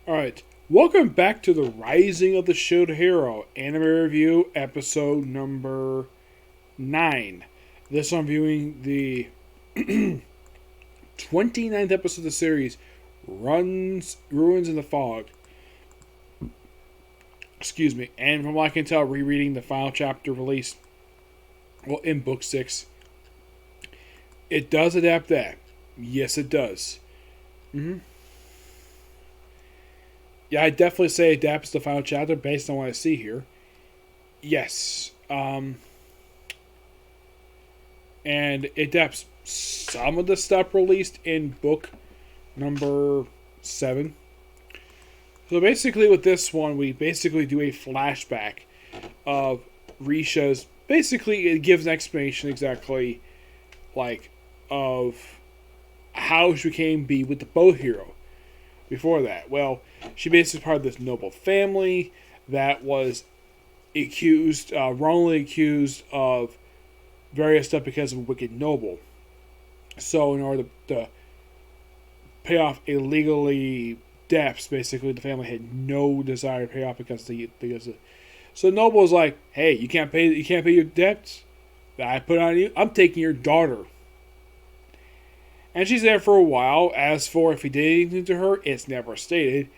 Alright, welcome back to the Rising of the Shield Hero anime review episode number 9. This I'm viewing the 29th episode of the series, Ruins in the Fog. Excuse me, and from what I can tell, rereading the final chapter released, in book 6. It does adapt that. Yes, it does. Yeah, I definitely say it adapts the final chapter based on what I see here. Yes. And it adapts some of the stuff released in book number 7. So basically with this one, we basically do a flashback of Risha's... Basically, it gives an explanation exactly, of how she became B with the bow hero. Before that, well, she basically part of this noble family that was wrongly accused of various stuff because of a wicked noble. So, in order to pay off illegally debts, basically, the family had no desire to pay off so the noble was like, "Hey, you can't pay your debts that I put on you. I'm taking your daughter." And she's there for a while. As for if he did anything to her, it's never stated.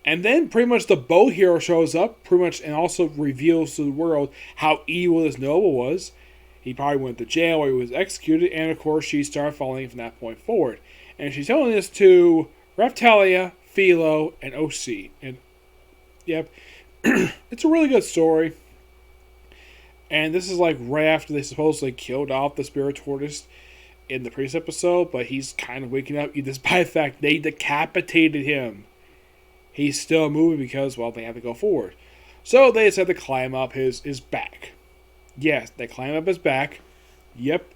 And then pretty much the bow hero shows up, and also reveals to the world how evil this noble was. He probably went to jail or he was executed, and of course she started following from that point forward. And she's telling this to Reptalia, Philo, and OC. And yep, it's a really good story. And this is right after they supposedly killed off the spirit tortoise in the previous episode, but he's kind of waking up despite the fact they decapitated him. He's still moving because, well, they have to go forward. So they decide to climb up his back. Yes, they climb up his back. Yep.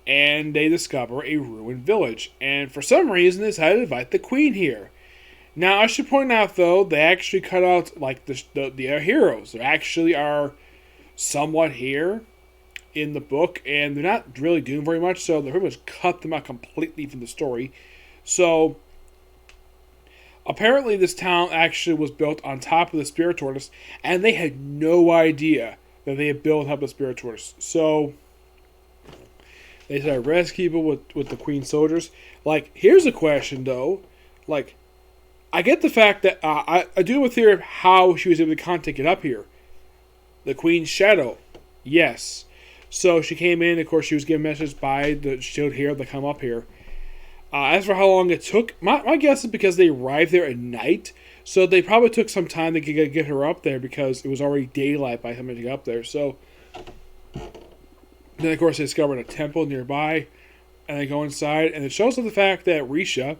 And they discover a ruined village. And for some reason, they decided to invite the queen here. Now, I should point out, though, they actually cut out, the heroes. There actually are somewhat here in the book, and they're not really doing very much, so they pretty much cut them out completely from the story. So, apparently this town actually was built on top of the spirit tortoise, and they had no idea that they had built up the spirit tortoise. So, they started rescue people with the queen soldiers. Here's a question, though. I get the fact that, I do have a theory of how she was able to get up here. The queen's shadow. Yes. So she came in, of course she was given messages by the shield hero to come up here. As for how long it took, my guess is because they arrived there at night, so they probably took some time to get her up there because it was already daylight by the time they got up there. So then of course they discovered a temple nearby, and they go inside, and it shows us the fact that Risha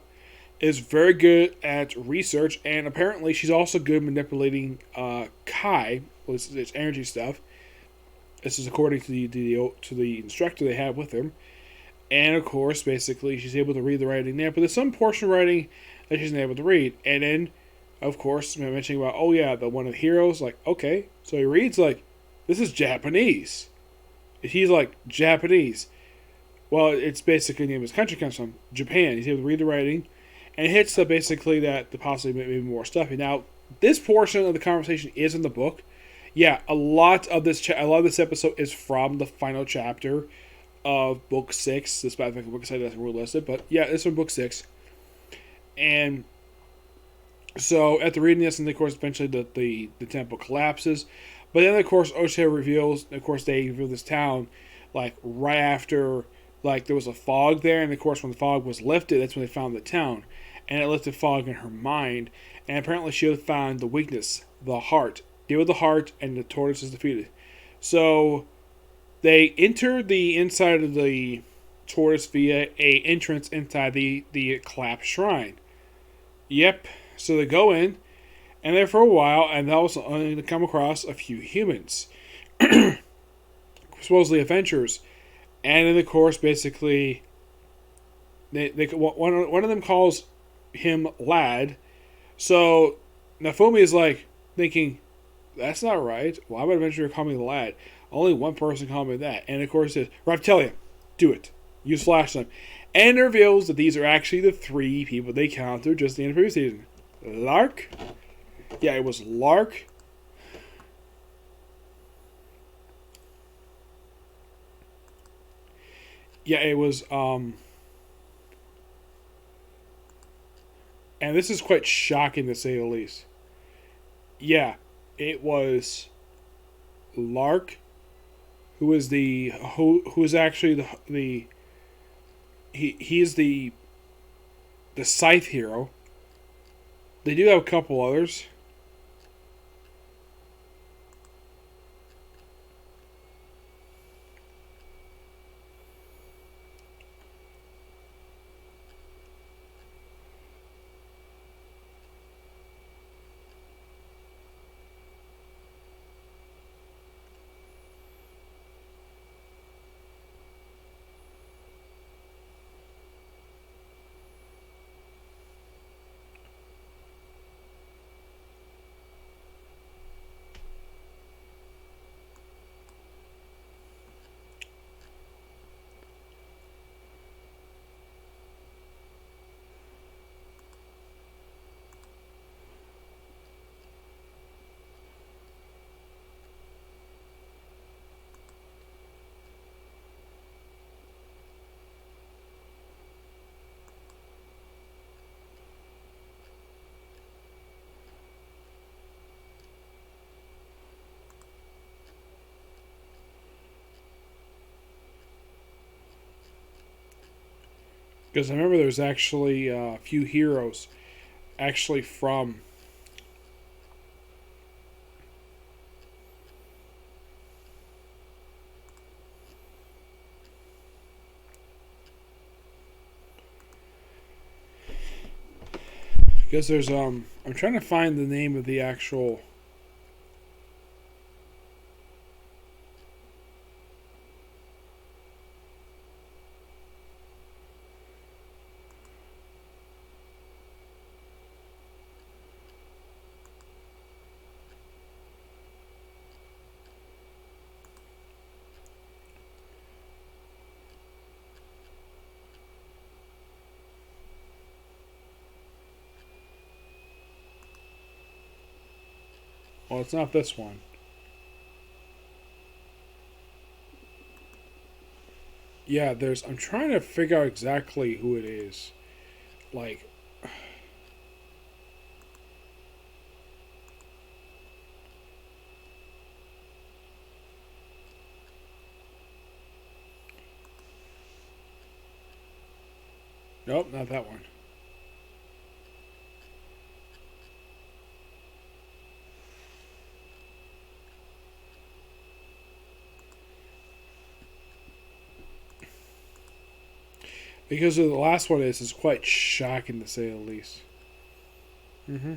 is very good at research, and apparently she's also good at manipulating Kai, it's energy stuff. This is according to the instructor they have with them. And of course, basically, she's able to read the writing there. But there's some portion of writing that she's not able to read. And then, of course, mentioning about, the one of the heroes. Okay. So he reads this is Japanese. He's Japanese. Well, it's basically the name of his country comes from Japan. He's able to read the writing. And it hits basically that the possibly maybe more stuff. Now, this portion of the conversation is in the book. Yeah, a lot of this episode is from the final chapter of book 6. Despite the fact the book 6 doesn't really listed, but yeah, it's from book 6. And so after reading this, and of course, eventually the temple collapses. But then, of course, Osha reveals. Of course, they reveal this town right after there was a fog there, and of course, when the fog was lifted, that's when they found the town, and it lifted fog in her mind. And apparently, she had found the weakness, the heart. Deal with the heart, and the tortoise is defeated. So they enter the inside of the tortoise via a entrance inside the collapsed shrine. Yep. So they go in, and there for a while, and also only to come across a few humans, supposedly adventurers, and then of course, basically, one of them calls him Lad. So Nafumi is thinking, that's not right. Why would adventurer call me the Lad? Only one person called me that. And of course it says, Reptalia, do it. Use flash them. And it reveals that these are actually the 3 people they counted just in the previous season. Lark. Yeah, it was Lark. Yeah, it was. And this is quite shocking to say the least. Yeah, it was Lark, who is who is actually the he's the Scythe hero. They do have a couple others. Because I remember there's actually a few heroes actually from. Because there's I'm trying to find the name of the actual. Well, it's not this one. Yeah, there's. I'm trying to figure out exactly who it is. Like, nope, not that one. Because the last one is quite shocking to say the least. Mm-hmm.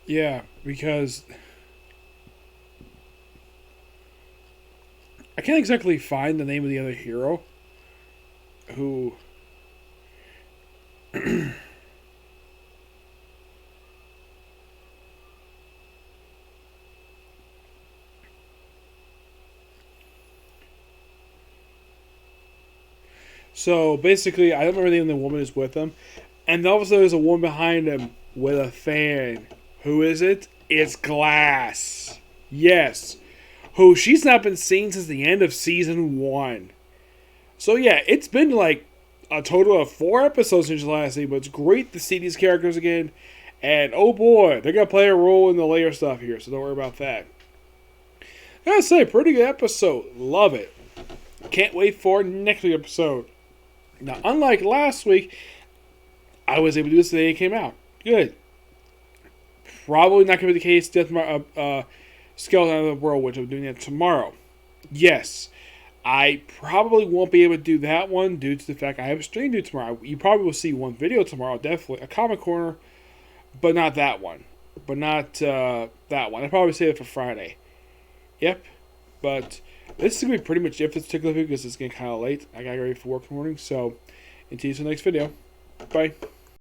Yeah, because I can't exactly find the name of the other hero who. So basically, I don't remember the name of the woman who's with him, and all of a sudden there's a woman behind him with a fan. Who is it? It's Glass. Yes, who she's not been seen since the end of season 1. So yeah, it's been like a total of 4 episodes since the last season, but it's great to see these characters again. And oh boy, they're gonna play a role in the later stuff here, so don't worry about that. I gotta say, pretty good episode. Love it. Can't wait for next week's episode. Now, unlike last week, I was able to do this the day it came out. Good. Probably not going to be the case. Death Skeleton out of the World, which I'm doing that tomorrow. Yes, I probably won't be able to do that one due to the fact I have a stream due tomorrow. You probably will see one video tomorrow, definitely. A Comic Corner but not that one. But not that one. I'd probably save it for Friday. Yep. But this is going to be pretty much it for this particular video because it's getting kind of late. I got to get ready for work in the morning. So, until you see the next video. Bye.